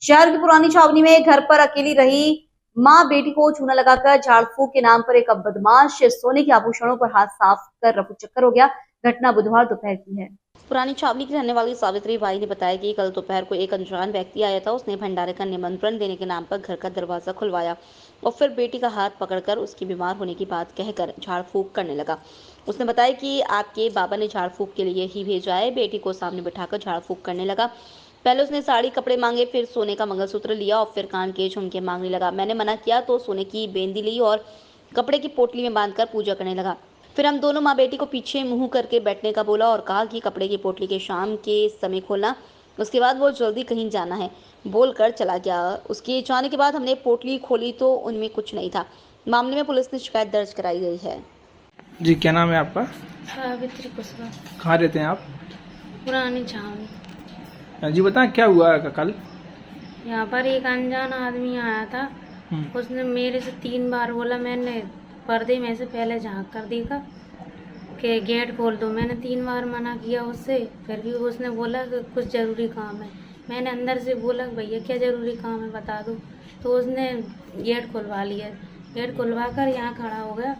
शहर की पुरानी छावनी में घर पर अकेली रही मां बेटी को चूना लगाकर झाड़ फूक के नाम पर एक बदमाश सोने के आभूषणों पर हाथ साफ कर रफू चक्कर हो गया। घटना बुधवार दोपहर की है। पुरानी छावनी की रहने वाली सावित्री बाई ने बताया कि कल दोपहर को एक अनजान व्यक्ति आया था। उसने भंडारे का निमंत्रण देने के नाम पर घर का दरवाजा खुलवाया और फिर बेटी का हाथ पकड़कर उसकी बीमार होने की बात कहकर झाड़ फूक करने लगा। उसने बताया कि आपके बाबा ने झाड़ फूक के लिए ही भेजा है। बेटी को सामने बिठाकर झाड़ फूक करने लगा। पहले उसने साड़ी कपड़े मांगे, फिर सोने का मंगलसूत्र लिया और फिर कान के झुमके मांगने लगा। मैंने मना किया तो सोने की बेंदी ली और कपड़े की पोटली में बांधकर पूजा करने लगा। फिर हम दोनों माँ बेटी को पीछे मुंह करके बैठने का बोला और कहा कि कपड़े की पोटली के शाम के समय खोलना। उसके बाद वो जल्दी कहीं जाना है बोलकर चला गया। उसके जाने के बाद हमने पोटली खोली तो उनमें कुछ नहीं था। मामले में पुलिस ने शिकायत दर्ज कराई गई है। जी, क्या नाम है आपका? सावित्री कुशवाहा। कहाँ रहते हैं आप? पुरानी छावनी। जी बताएं, क्या हुआ है कल? यहाँ पर एक अनजान आदमी आया था। उसने मेरे से 3 बार बोला। मैंने पर्दे में से पहले झांक कर देखा कि गेट खोल दो। मैंने 3 बार मना किया उससे, फिर भी उसने बोला कि कुछ ज़रूरी काम है। मैंने अंदर से बोला भैया क्या ज़रूरी काम है बता दो, तो उसने गेट खुलवा लिया। गेट खुलवा कर यहाँ खड़ा हो गया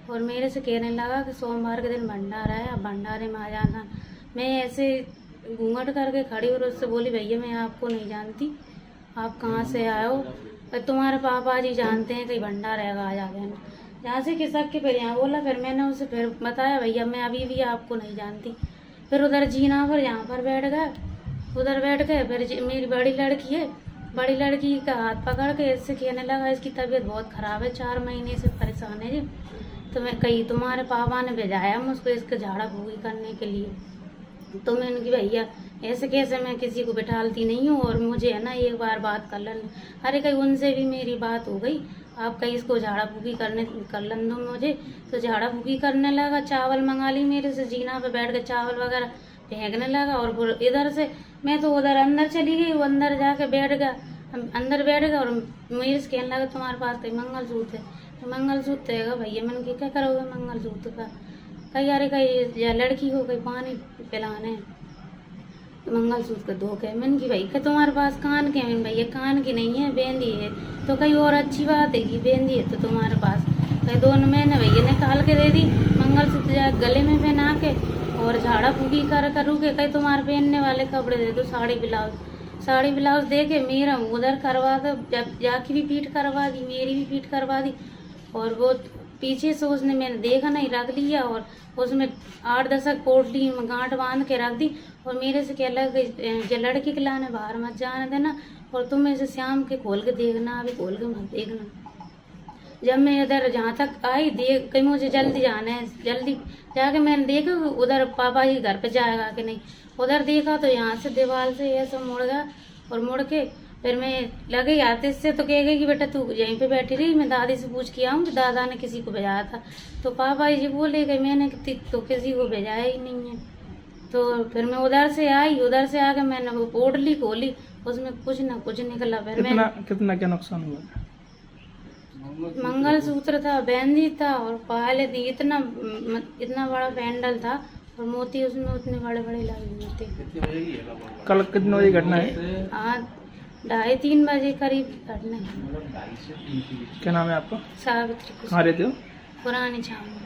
और मेरे से कहने लगा कि सोमवार के दिन भंडारा है, आप भंडारे में आ जाना। मैं ऐसे घूंघट करके खड़ी और उससे बोली भैया मैं आपको नहीं जानती, आप कहाँ से आए हो? तुम्हारे पापा जी जानते हैं कहीं भंडारा है, आ जाना। यहाँ से खिसक के फिर यहाँ बोला। फिर मैंने उसे फिर बताया भैया मैं अभी भी आपको नहीं जानती। फिर उधर जीना पर यहाँ पर बैठ गए। उधर बैठ गए। फिर मेरी बड़ी लड़की है, बड़ी लड़की का हाथ पकड़ के इससे कहने लगा इसकी तबीयत बहुत ख़राब है, 4 महीने से परेशान है जी, तो मैं कहीं तुम्हारे पापा ने भेजाया मुझको इसके झाड़ा फूकी करने के लिए। तो मैंने कि भैया ऐसे कैसे, मैं किसी को बिठालती नहीं हूँ और मुझे है ना एक बार बात कर लें। अरे कहीं उनसे भी मेरी बात हो गई, आप कहीं इसको झाड़ा फूकी कर लें दो मुझे। तो झाड़ा फूकी करने लगा। चावल मंगा ली मेरे से, जीना पे बैठ के चावल वगैरह फेंकने लगा। और फिर इधर से मैं तो उधर अंदर चली गई, वो अंदर जाके बैठ गया। अंदर बैठ गया और मेरे से कहने लगा तुम्हारे पास कहीं मंगलसूत्र है? तो मंगलसूत्र है भैया। मैंने क्या करोगे मंगलसूत्र का? कहीं अरे कहीं या लड़की को कहीं पानी पिलाने मंगलसूत्र धो के। मैंने की भाई तुम्हारे पास कान के हैं? भैया कान की नहीं है, बेंदी है। तो कहीं और अच्छी बात है कि बेंदी है तो तुम्हारे पास कहीं दोनों। मैंने भैया निकाल के दे दी मंगलसूत्र, गले में पहना के और झाड़ा फूकी कर रुके। कहीं तुम्हारे पहनने वाले कपड़े दे दो, साड़ी ब्लाउज दे के मेरा उधर करवा दो। जाके भी पीठ करवा दी, मेरी भी पीठ करवा दी। और वो पीछे से उसने मैंने देखा नहीं रख लिया और उसमें 8-10 पोटली में गांठ बांध के रख दी। और मेरे से कह लगा कि लड़की के लाने बाहर मत जाने देना और तुम ऐसे शाम के खोल के देखना, अभी खोल के मत देखना। जब मैं इधर जहाँ तक आई देख कहीं मुझे जल्दी जाना है, जल्दी जाके मैंने देखा उधर पापा जी घर पे जाएगा कि नहीं। उधर देखा तो यहाँ से दीवार से ऐसा मुड़ गया और मुड़ के फिर मैं लगे आते से तो कह गई कि बेटा तू यहीं पे बैठी रही, मैं दादी से पूछ के आऊँ कि दादा ने किसी को भेजाया था। तो पापा जी बोले कि मैंने तो किसी को भेजाया ही नहीं है। तो फिर मैं उधर से आई, उधर से आकर मैंने वो पोटली खोली, उसमें कुछ ना कुछ निकला। फिर कितना क्या नुकसान हुआ? मंगलसूत्र था, बेंदी था और पहले थी। इतना बड़ा पैंडल था और मोती उसमें उतने बड़े बड़े लगे हुए थे। कल कितने बजे घटना है? आज 2:30 बजे करीब घटना है। क्या नाम है आपका? सावित्री। कहाँ रहते हो? पुरानी छावनी।